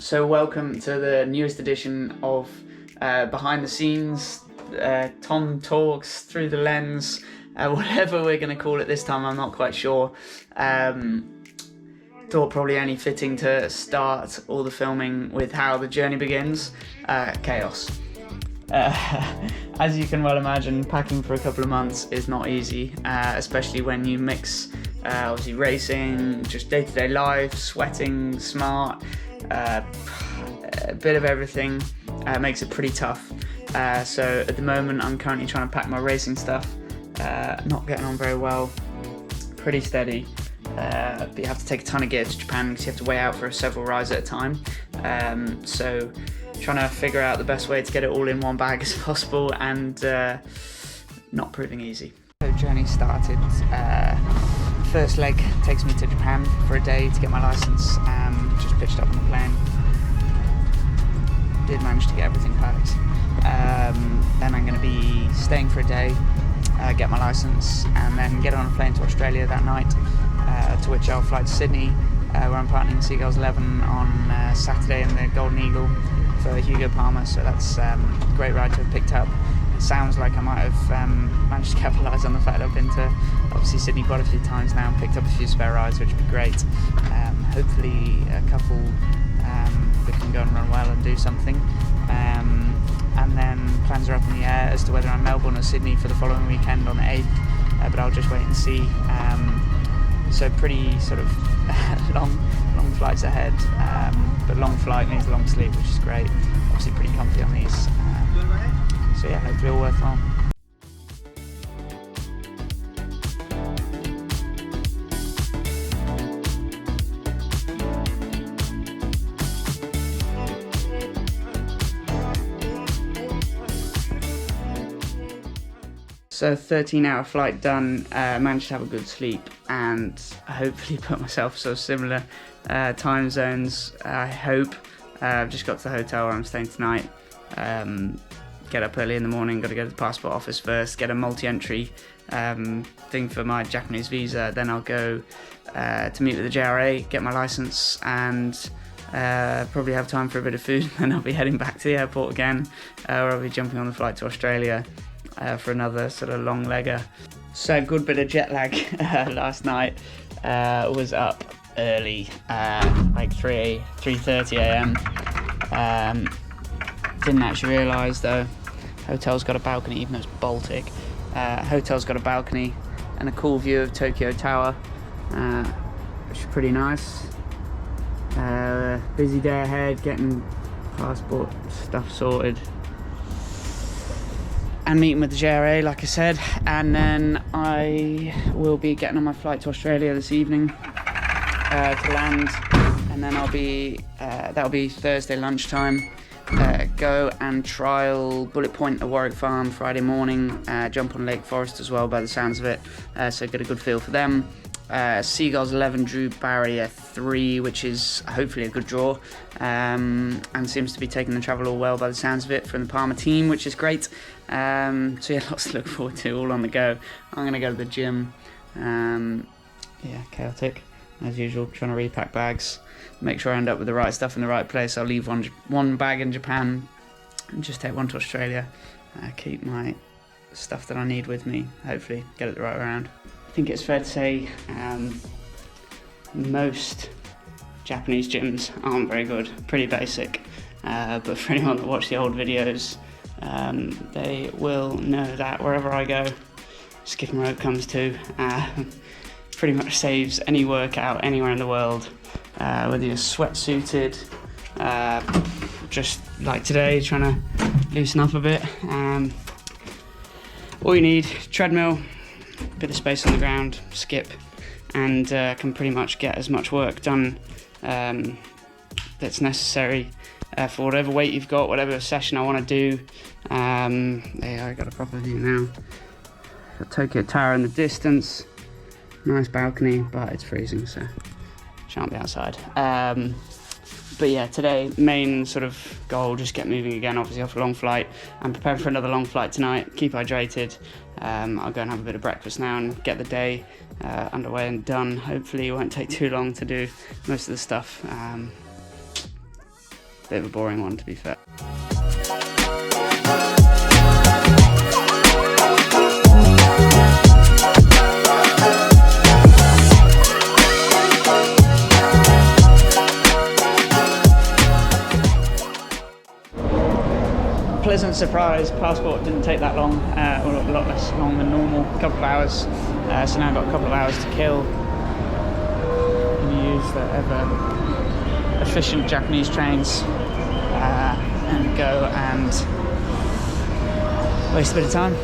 So welcome to the newest edition of Behind the Scenes, Tom Talks, Through the Lens, whatever we're going to call it this time, I'm not quite sure. Thought probably only fitting to start all the filming with how the journey begins, chaos. As you can well imagine, packing for a couple of months is not easy, especially when you mix obviously racing, just day-to-day life, sweating, smart, a bit of everything. Makes it pretty tough. So at the moment I'm currently trying to pack my racing stuff, not getting on very well, pretty steady, but you have to take a ton of gear to Japan because you have to weigh out for several rides at a time. So trying to figure out the best way to get it all in one bag as possible, and not proving easy. So journey started. First leg takes me to Japan for a day to get my license. Just pitched up on the plane. Did manage to get everything packed. Then I'm going to be staying for a day, get my license, and then get on a plane to Australia that night, to which I'll fly to Sydney, where I'm partnering 𝐓𝐡𝐫𝐶 on Saturday in the Golden Eagle for 𝐓𝐡𝐫𝐫, so that's a great ride to have picked up. It sounds like I might have managed to capitalise on the fact I've been to obviously Sydney quite a few times now and picked up a few spare rides, which would be great. Hopefully a couple that can go and run well and do something. And then plans are up in the air as to whether I'm Melbourne or Sydney for the following weekend on the 8th, but I'll just wait and see. So pretty sort of long flights ahead, but long flight means long sleep, which is great. Obviously pretty comfy on these. So yeah, hopefully all worthwhile. So 13-hour flight done, managed to have a good sleep and hopefully put myself sort of similar time zones, I hope. I've just got to the hotel where I'm staying tonight. Get up early in the morning, got to go to the passport office first, get a multi-entry thing for my Japanese visa, then I'll go to meet with the JRA, get my license, and probably have time for a bit of food, and I'll be heading back to the airport again, where I'll be jumping on the flight to Australia for another sort of long legger. So good bit of jet lag last night. Was up early, like 3:30 a.m. Didn't actually realise though, hotel's got a balcony, even though it's Baltic. Hotel's got a balcony and a cool view of Tokyo Tower, which is pretty nice. Busy day ahead, getting passport stuff sorted. And meeting with the JRA, like I said, and then I will be getting on my flight to Australia this evening to land, and then I'll be that'll be Thursday lunchtime. Go and trial Bullet Point at Warwick Farm Friday morning. Jump on Lake Forest as well, by the sounds of it. So get a good feel for them. Seagulls 11 drew barrier 3, which is hopefully a good draw, and seems to be taking the travel all well by the sounds of it from the Palmer team, which is great. So yeah, lots to look forward to, all on the go. I'm going to go to the gym. Yeah, chaotic as usual, trying to repack bags, make sure I end up with the right stuff in the right place. I'll leave one bag in Japan and just take one to Australia. Keep my stuff that I need with me, hopefully get it the right way around. I think it's fair to say most Japanese gyms aren't very good, pretty basic, but for anyone that watched the old videos, they will know that wherever I go, skipping rope comes to. Pretty much saves any workout anywhere in the world, whether you're sweatsuited, just like today, trying to loosen up a bit. All you need, treadmill, bit of space on the ground, skip, and can pretty much get as much work done that's necessary for whatever weight you've got, whatever session I want to do. There, I got a proper view now. Got Tokyo Tower in the distance. Nice balcony, but it's freezing, so shan't be outside. But yeah, today, main sort of goal, just get moving again, obviously off a long flight. I'm preparing for another long flight tonight, keep hydrated. I'll go and have a bit of breakfast now and get the day underway and done. Hopefully it won't take too long to do most of the stuff. Bit of a boring one, to be fair. Pleasant surprise, passport didn't take that long, or a lot less long than normal, a couple of hours, so now I've got a couple of hours to kill. And use the ever efficient Japanese trains and go and waste a bit of time.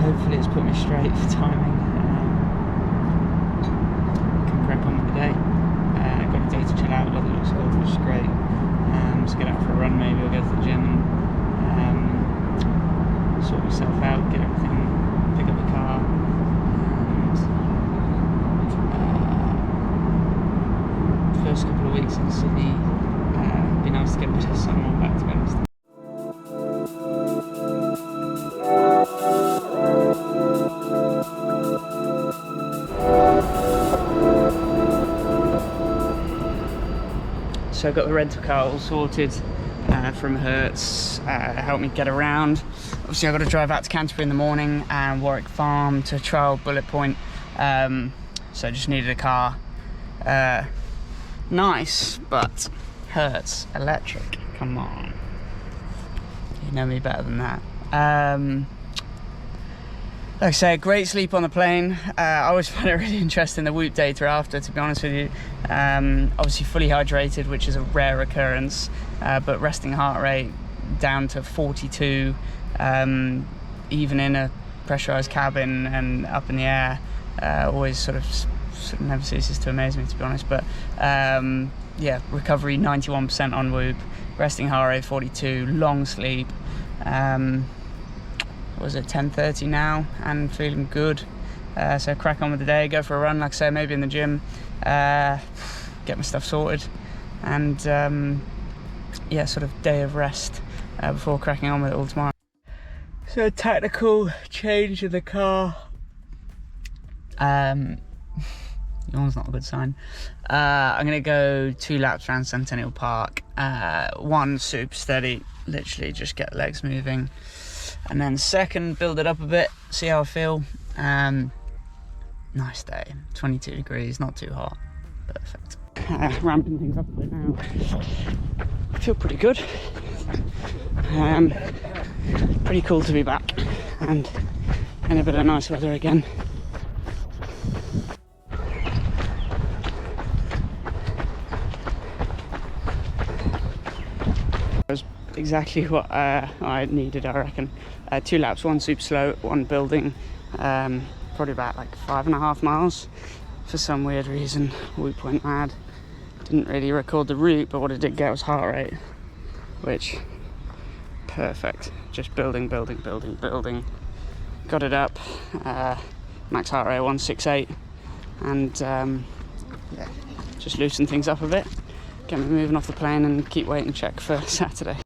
Hopefully it's put me straight for timing. Can prep on with the day. Got a day to chill out, weather looks good, which is great. Just get out for a run maybe, or go to the gym and sort myself out, get everything, pick up the car. And first couple of weeks in Sydney, it'd be nice to get a bit of sun on back, to be honest. So I got the rental car all sorted from 𝐓𝐡𝐫𝐶, helped me get around. Obviously I've got to drive out to Canterbury in the morning and Warwick Farm to a trial bullet point, so I just needed a car. Nice, but 𝐓𝐡𝐫𝐶 electric, come on, you know me better than that. Like I say, great sleep on the plane. I always find it really interesting, the Whoop data after, to be honest with you. Obviously fully hydrated, which is a rare occurrence, but resting heart rate down to 42, even in a pressurized cabin and up in the air, always sort of never ceases to amaze me, to be honest. But yeah, recovery 91% on Whoop, resting heart rate 42, long sleep. Was it 10:30 now, and feeling good, so crack on with the day, go for a run, like I say, maybe in the gym, get my stuff sorted, and yeah, sort of day of rest before cracking on with it all tomorrow. So technical change in the car. Yawn's not a good sign. I'm gonna go 2 laps around Centennial Park, one super steady, literally just get legs moving. And then second, build it up a bit, see how I feel. Nice day, 22 degrees, not too hot, perfect. Ramping things up a bit now. I feel pretty good. Pretty cool to be back and in a bit of nice weather again. Exactly what I needed, I reckon. 2 laps, one super slow, one building, probably about like 5.5 miles. For some weird reason, Whoop went mad. Didn't really record the route, but what it did get was heart rate, which, perfect. Just building. Got it up, max heart rate 168, and yeah, just loosen things up a bit, get me moving off the plane and keep waiting check for Saturday.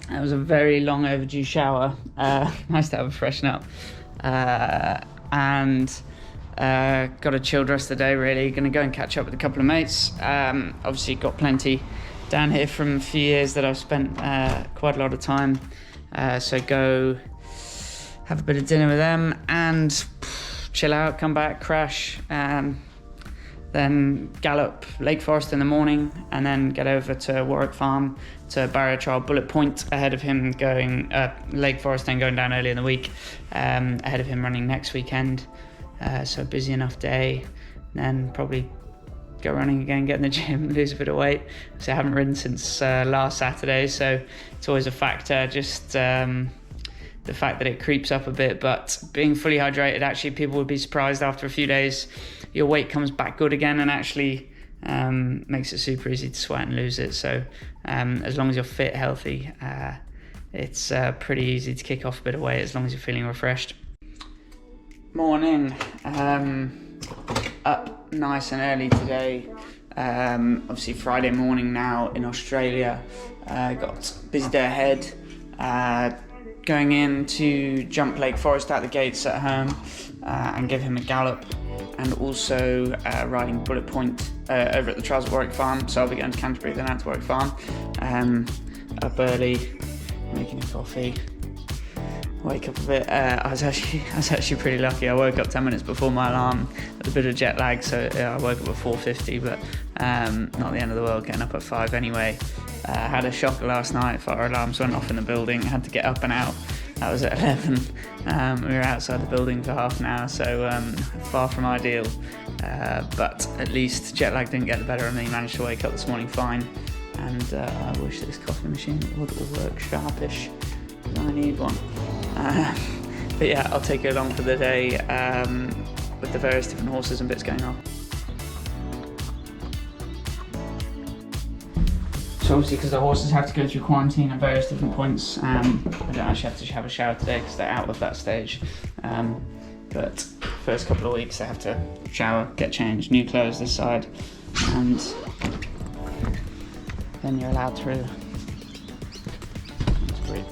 That was a very long overdue shower. Nice to have a freshen up. And got a chilled rest of the day really. Gonna go and catch up with a couple of mates. Obviously got plenty down here from a few years that I've spent quite a lot of time. So go have a bit of dinner with them and chill out, come back, crash, then gallop Lake Forest in the morning, and then get over to Warwick Farm to barrier trial Bullet Point ahead of him going Lake Forest, then going down early in the week, ahead of him running next weekend. So busy enough day, then probably go running again, get in the gym, lose a bit of weight. So I haven't ridden since last Saturday, so it's always a factor, just the fact that it creeps up a bit. But being fully hydrated, actually people would be surprised after a few days your weight comes back good again, and actually makes it super easy to sweat and lose it. So as long as you're fit, healthy, it's pretty easy to kick off a bit of weight as long as you're feeling refreshed. Morning, up nice and early today. Obviously Friday morning now in Australia. Got a busy day ahead. Going in to jump Lake Forest out the gates at home and give him a gallop, and also riding Bullet Point over at the trials at Warwick Farm. So I'll be going to Canterbury, then out to Warwick Farm. Up early, making a coffee. Wake up a bit. I was actually pretty lucky. I woke up 10 minutes before my alarm. Had a bit of jet lag, so I woke up at 4:50, but not the end of the world getting up at 5 anyway. Had a shocker last night. Fire alarms went off in the building. Had to get up and out. That was at 11. We were outside the building for half an hour, so far from ideal. But at least jet lag didn't get the better of me. Managed to wake up this morning fine, and I wish this coffee machine would work sharpish, because I need one. But yeah, I'll take you along for the day with the various different horses and bits going on. So obviously, because the horses have to go through quarantine at various different points, I don't actually have to have a shower today because they're out of that stage. But first couple of weeks they have to shower, get changed, new clothes this side, and then you're allowed through. It's great.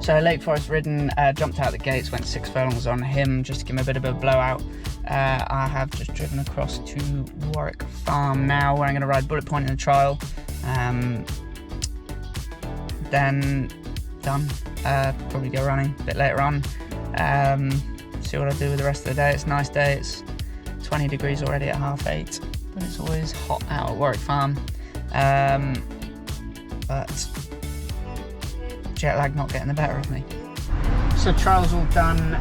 So Lake Forest ridden, jumped out the gates, went 6 furlongs on him just to give him a bit of a blowout. I have just driven across to Warwick Farm now, where I'm going to ride Bullet Point in the trial. Then done. Probably go running a bit later on. See what I do with the rest of the day. It's a nice day. It's 20 degrees already at 8:30, but it's always hot out at Warwick Farm. But jet lag not getting the better of me. So trial's all done.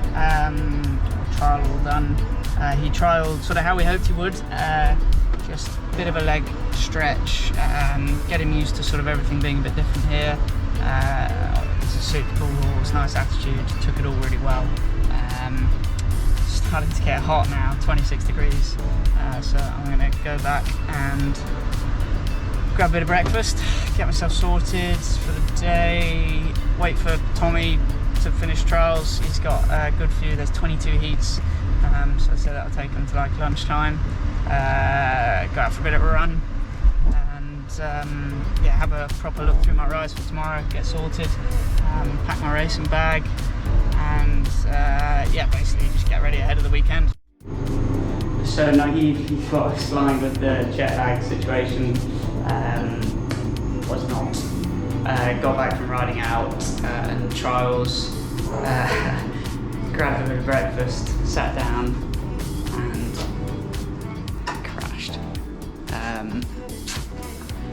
He trialled sort of how we hoped he would, just a bit of a leg stretch, get him used to sort of everything being a bit different here. He's a super cool horse, nice attitude, took it all really well. Starting to get hot now, 26 degrees, so I'm going to go back and grab a bit of breakfast, get myself sorted for the day, wait for Tommy to finish trials. He's got a good few, there's 22 heats, so I said that'll take him to like lunchtime. Go out for a bit of a run, and yeah, have a proper look through my rides for tomorrow, get sorted, pack my racing bag, and yeah, basically just get ready ahead of the weekend. So Naive got us lined with the jet lag situation, was not. Got back from riding out and trials, grabbed a bit of breakfast, sat down and crashed.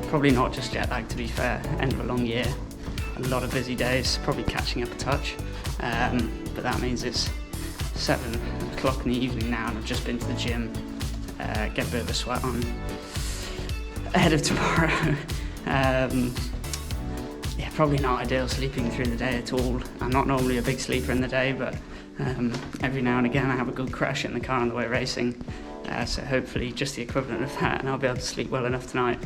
Probably not just jet lag, to be fair, end of a long year, a lot of busy days, probably catching up a touch, but that means it's 7 o'clock in the evening now and I've just been to the gym, get a bit of a sweat on ahead of tomorrow. Yeah, probably not ideal sleeping through the day at all. I'm not normally a big sleeper in the day, but every now and again I have a good crash in the car on the way racing, so hopefully just the equivalent of that and I'll be able to sleep well enough tonight.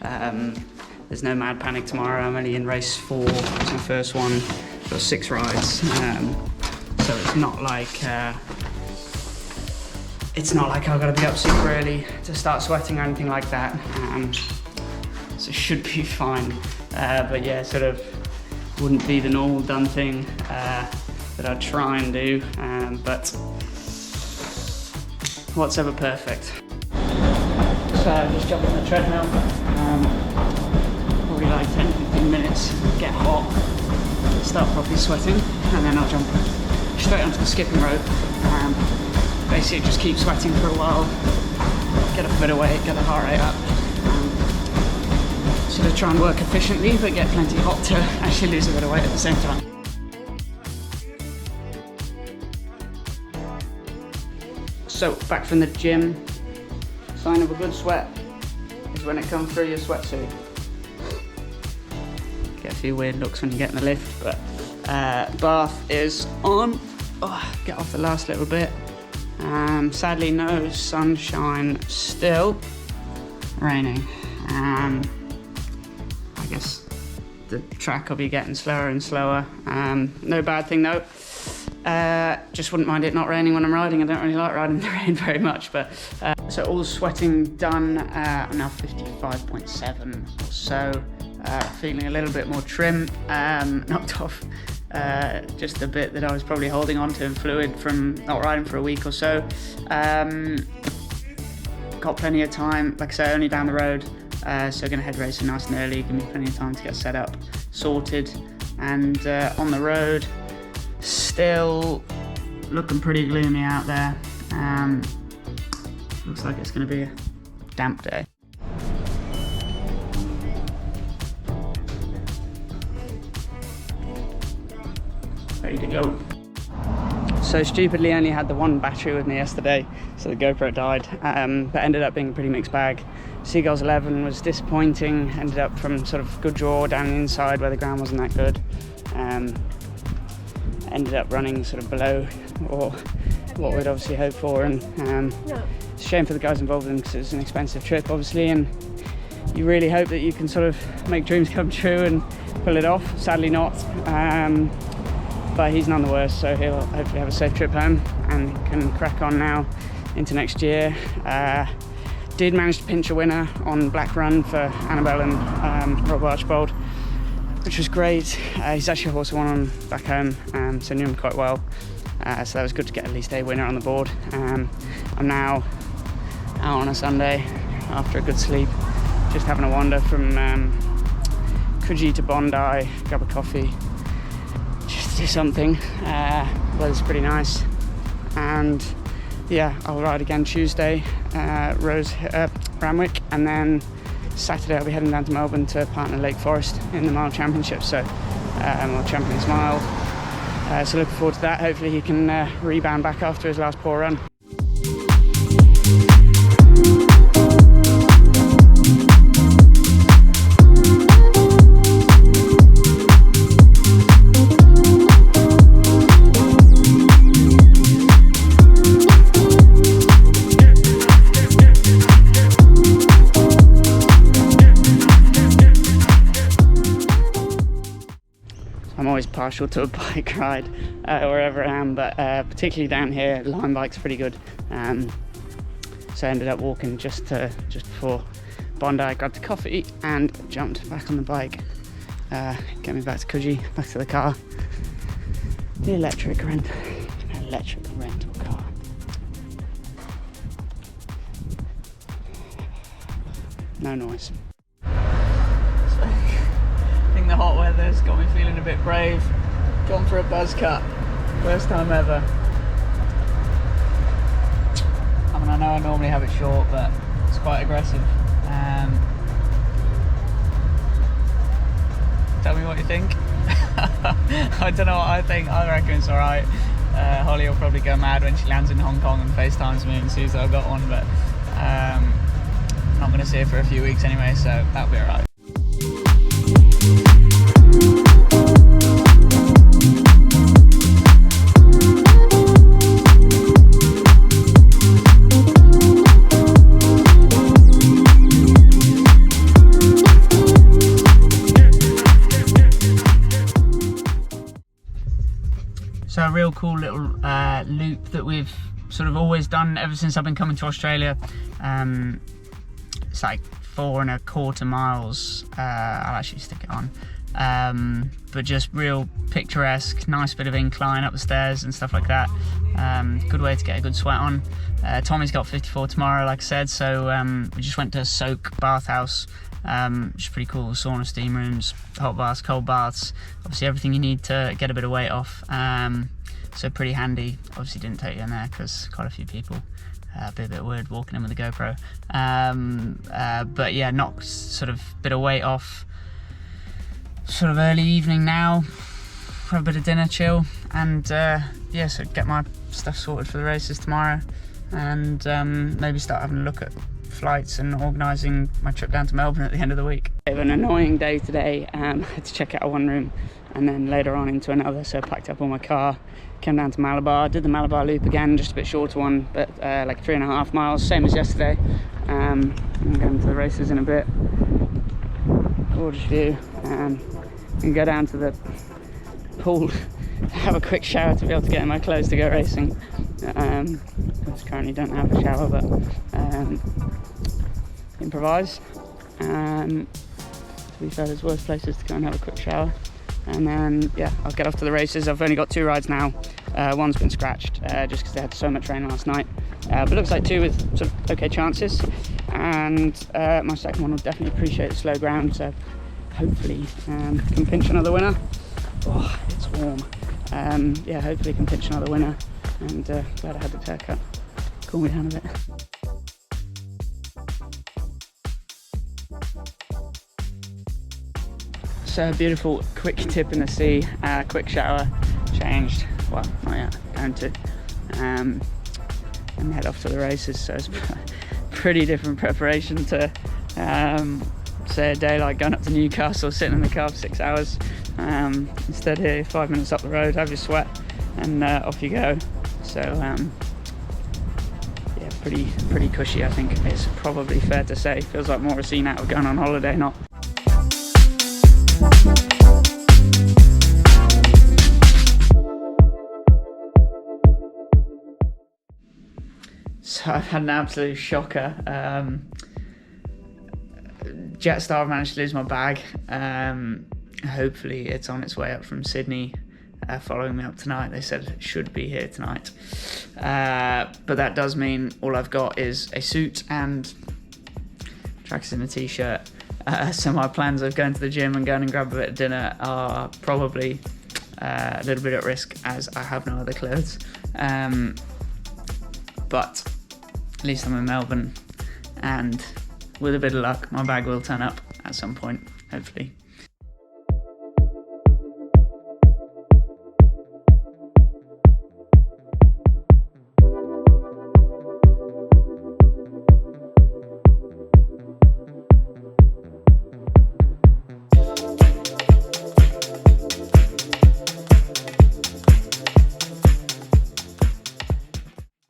There's no mad panic tomorrow. I'm only in race 4, it's my first one, got 6 rides, so it's not like I've got to be up super early to start sweating or anything like that, so it should be fine. But yeah, sort of wouldn't be the normal done thing that I'd try and do, but what's ever perfect. So just jump on the treadmill, probably like 10-15 minutes, get hot, start properly sweating, and then I'll jump straight onto the skipping rope. Basically just keep sweating for a while, get up a bit of weight, get the heart rate up. Sort of try and work efficiently, but get plenty hot to actually lose a bit of weight at the same time. So back from the gym, sign of a good sweat is when it comes through your sweatsuit. Get a few weird looks when you get in the lift, but bath is on. Oh, get off the last little bit. Sadly no sunshine still. Raining. I guess the track will be getting slower and slower. No bad thing though. Just wouldn't mind it not raining when I'm riding. I don't really like riding in the rain very much, but so all sweating done. I'm now 55.7 or so. Feeling a little bit more trim. Knocked off just a bit that I was probably holding on to in fluid from not riding for a week or so. Got plenty of time, like I say, only down the road, so gonna head racing nice and early, give me plenty of time to get set up, sorted, and on the road, still looking pretty gloomy out there. Looks like it's gonna be a damp day. Ready to go. So stupidly only had the one battery with me yesterday, so the GoPro died, but ended up being a pretty mixed bag. 𝐓𝐡𝐫𝐶 was disappointing, ended up from sort of good draw down the inside where the ground wasn't that good. Ended up running sort of below or what we'd obviously hoped for, and it's a shame for the guys involved in because it was an expensive trip obviously, and you really hope that you can sort of make dreams come true and pull it off. Sadly not. But he's none the worse, so he'll hopefully have a safe trip home and can crack on now into next year. Did manage to pinch a winner on Black Run for Annabelle and Rob Archbold, which was great. He's actually a horse I won on back home, so knew him quite well. So that was good to get at least a winner on the board. I'm now out on a Sunday after a good sleep, just having a wander from Coogee to Bondi, grab a coffee, just do something. Weather's pretty nice, and yeah, I'll ride again Tuesday, Ramwick, and then Saturday I'll be heading down to Melbourne to partner Lake Forest in the mile championship, so or Champions Mile. So looking forward to that. Hopefully he can rebound back after his last poor run. I'm always partial to a bike ride wherever I am, but particularly down here, line bike's pretty good. So I ended up walking just before Bondi, grabbed a coffee and jumped back on the bike. Get me back to Coogee, back to the car. The electric rental car. No noise. The hot weather's got me feeling a bit brave. Gone for a buzz cut, first time ever. I mean, I know I normally have it short, but it's quite aggressive. Tell me what you think. I don't know what I think. I reckon it's alright. Holly will probably go mad when she lands in Hong Kong and FaceTimes me and sees that I've got one, but I'm not going to see her for a few weeks anyway, so that'll be alright. So a real cool little loop that we've sort of always done ever since I've been coming to Australia. It's like 4¼ miles. I'll actually stick it on. but just real picturesque, nice bit of incline up the stairs and stuff like that. Good way to get a good sweat on. Tommy's got 54 tomorrow, like I said, so we just went to 𝐓𝐡𝐫𝐫 bathhouse, which is pretty cool. Sauna, steam rooms, hot baths, cold baths, obviously everything you need to get a bit of weight off. So pretty handy. Obviously didn't take you in there because quite a few people. Be a bit weird walking in with a GoPro. But yeah, knocked sort of bit of weight off. Sort of early evening now. Have a bit of dinner, chill, and yeah, so get my stuff sorted for the races tomorrow, and maybe start having a look at flights and organising my trip down to Melbourne at the end of the week. Bit of an annoying day today. I had to check out one room and then later on into another, so I packed up all my car, came down to Malabar, did the Malabar loop again, just a bit shorter one, but like 3.5 miles, same as yesterday. I'm going to the races in a bit. Gorgeous view. And go down to the pool, have a quick shower to be able to get in my clothes to go racing. I currently don't have a shower, but improvise. To be fair, there's worse places to go and have a quick shower. And then, yeah, I'll get off to the races. I've only got 2 rides now. One's been scratched just because they had so much rain last night. But looks like 2 with sort of okay chances. And my second one will definitely appreciate the slow ground, so hopefully can pinch another winner. Oh, it's warm. Yeah, hopefully can pinch another winner. And glad I had the haircut. Cool me down a bit. So beautiful, quick dip in the sea, quick shower, changed. Well, not yet, going to. And head off to the races. So it's pretty different preparation to say a day like going up to Newcastle, sitting in the car for 6 hours. Instead here, 5 minutes up the road, have your sweat, and off you go. So yeah, pretty cushy, I think it's probably fair to say. Feels like more a scene out of going on holiday, not. So I've had an absolute shocker. Jetstar have managed to lose my bag. Hopefully it's on its way up from Sydney, following me up tonight. They said it should be here tonight. But that does mean all I've got is a suit and tracksuit and a t-shirt. So my plans of going to the gym and going and grab a bit of dinner are probably a little bit at risk, as I have no other clothes. But at least I'm in Melbourne, and with a bit of luck, my bag will turn up at some point, hopefully.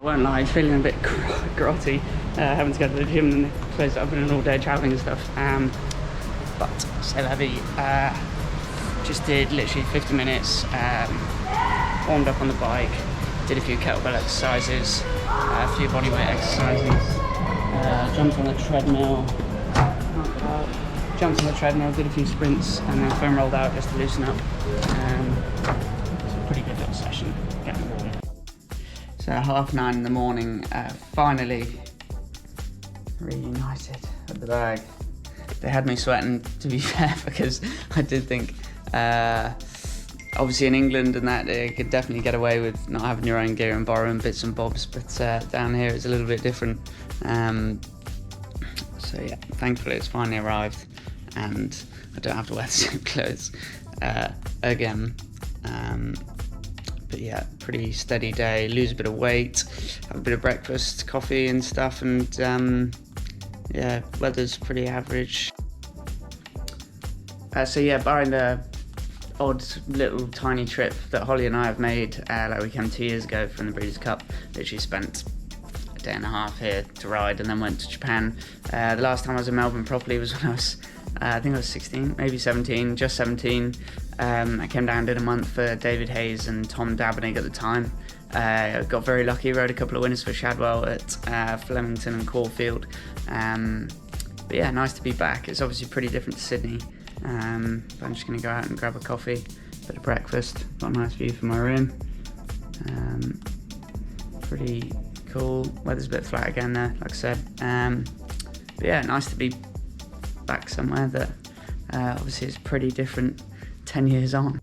I won't lie, feeling a bit grotty, having to go to the gym and the place that I've been in all day travelling and stuff. But c'est la vie. Just did literally 50 minutes, warmed up on the bike, did a few kettlebell exercises, a few bodyweight exercises, jumped on the treadmill, did a few sprints, and then foam rolled out just to loosen up. It's a pretty good little session, getting warm. So 9:30 in the morning, finally reunited with the bag. They had me sweating, to be fair, because I did think, obviously in England and that, you could definitely get away with not having your own gear and borrowing bits and bobs, but down here it's a little bit different. So yeah, thankfully it's finally arrived and I don't have to wear the same clothes again. But yeah, pretty steady day, lose a bit of weight, have a bit of breakfast, coffee and stuff, and yeah, weather's pretty average. So yeah, barring the odd little tiny trip that Holly and I have made, like we came 2 years ago from the Breeders' Cup, literally spent a day and a half here to ride and then went to Japan. The last time I was in Melbourne properly was when I was, I think I was 16, maybe 17, just 17. I came down, did a month for David Hayes and Tom Dabenig at the time. Got very lucky, rode a couple of winners for Shadwell at Flemington and Caulfield. But yeah, nice to be back. It's obviously pretty different to Sydney. But I'm just going to go out and grab a coffee, bit of breakfast. Got a nice view from my room. Pretty cool. Weather's a bit flat again there, like I said. But yeah, nice to be back somewhere that obviously is pretty different 10 years on.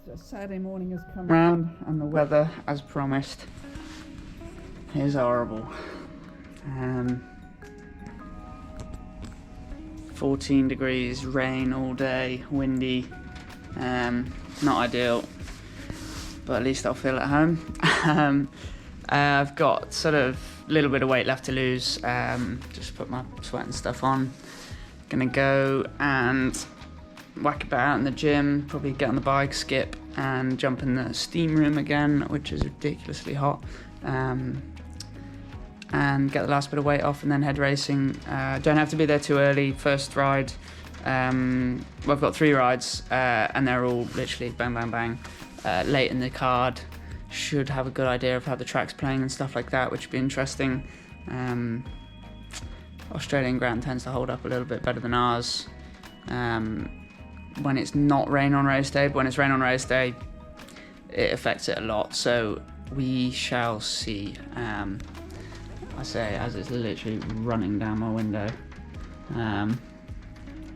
So Saturday morning has come round and the weather, as promised, is horrible. 14 degrees, rain all day, windy, not ideal, but at least I'll feel at home. I've got sort of a little bit of weight left to lose, just put my sweat and stuff on. Gonna go and whack about in the gym, probably get on the bike, skip, and jump in the steam room again, which is ridiculously hot. And get the last bit of weight off and then head racing. Don't have to be there too early. First ride, well, I've got 3 rides and they're all literally bang, bang, bang. Late in the card, should have a good idea of how the track's playing and stuff like that, which would be interesting. Australian ground tends to hold up a little bit better than ours when it's not rain on race day, but when it's rain on race day, it affects it a lot. So we shall see. I say as it's literally running down my window.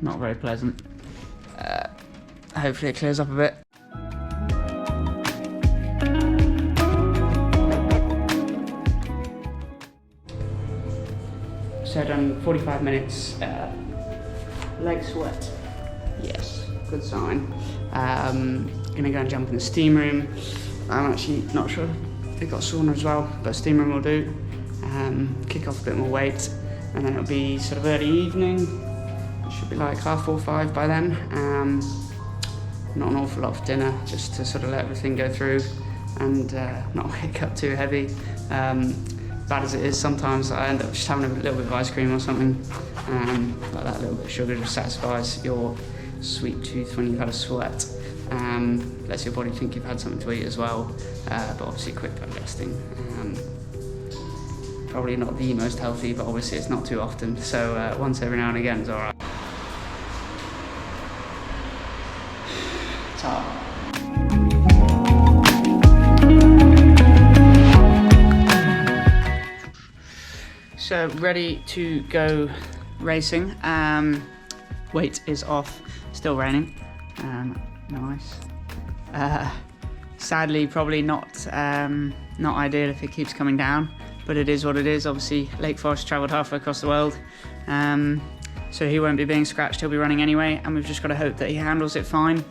Not very pleasant. Hopefully it clears up a bit. So I've done 45 minutes, legs wet. Yes, good sign. Gonna go and jump in the steam room. I'm actually not sure they've got sauna as well, but steam room will do. Kick off a bit more weight, and then it'll be sort of early evening. It should be like 4:30, 5 by then. Not an awful lot for dinner, just to sort of let everything go through and not wake up too heavy. Bad as it is, sometimes I end up just having a little bit of ice cream or something. Like that little bit of sugar just satisfies your sweet tooth when you've had a sweat. Lets your body think you've had something to eat as well, but obviously quick digesting. Probably not the most healthy, but obviously it's not too often, so once every now and again is alright. So ready to go racing. Weight is off, still raining. Nice. Sadly, probably not ideal if it keeps coming down, but it is what it is. Obviously, Lake Forest travelled halfway across the world, so he won't be being scratched. He'll be running anyway, and we've just got to hope that he handles it fine.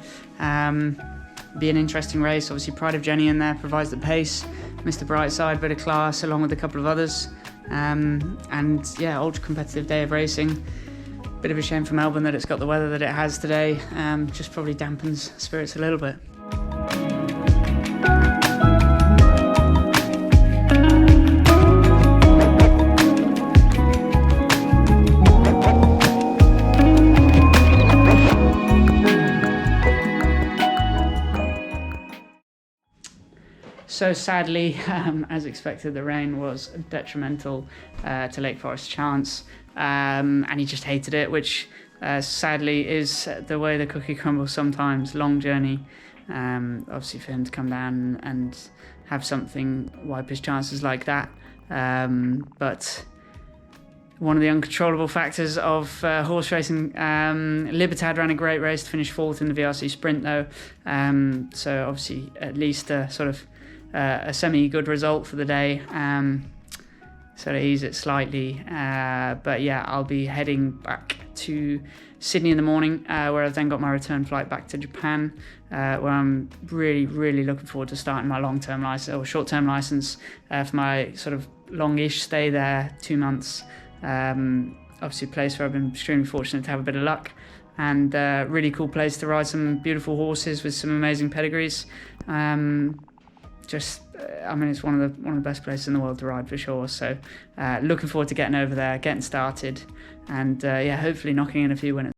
Be an interesting race. Obviously, Pride of Jenny in there provides the pace. Mr. Brightside, bit of class, along with a couple of others. And yeah, ultra competitive day of racing. Bit of a shame for Melbourne that it's got the weather that it has today. Just probably dampens spirits a little bit. So sadly, as expected, the rain was detrimental to Lake Forest's chance, and he just hated it, which sadly is the way the cookie crumbles sometimes. Long journey, obviously for him to come down and have something wipe his chances like that. But one of the uncontrollable factors of horse racing, Libertad ran a great race to finish 4th in the VRC sprint though, so obviously at least a sort of a semi-good result for the day, so to ease it slightly. But yeah, I'll be heading back to Sydney in the morning, where I've then got my return flight back to Japan, where I'm really looking forward to starting my long-term license or short-term license for my sort of longish stay there, 2 months. Obviously a place where I've been extremely fortunate to have a bit of luck, and really cool place to ride some beautiful horses with some amazing pedigrees. I mean, it's one of the best places in the world to ride for sure. So looking forward to getting over there, getting started, and yeah, hopefully knocking in a few winners.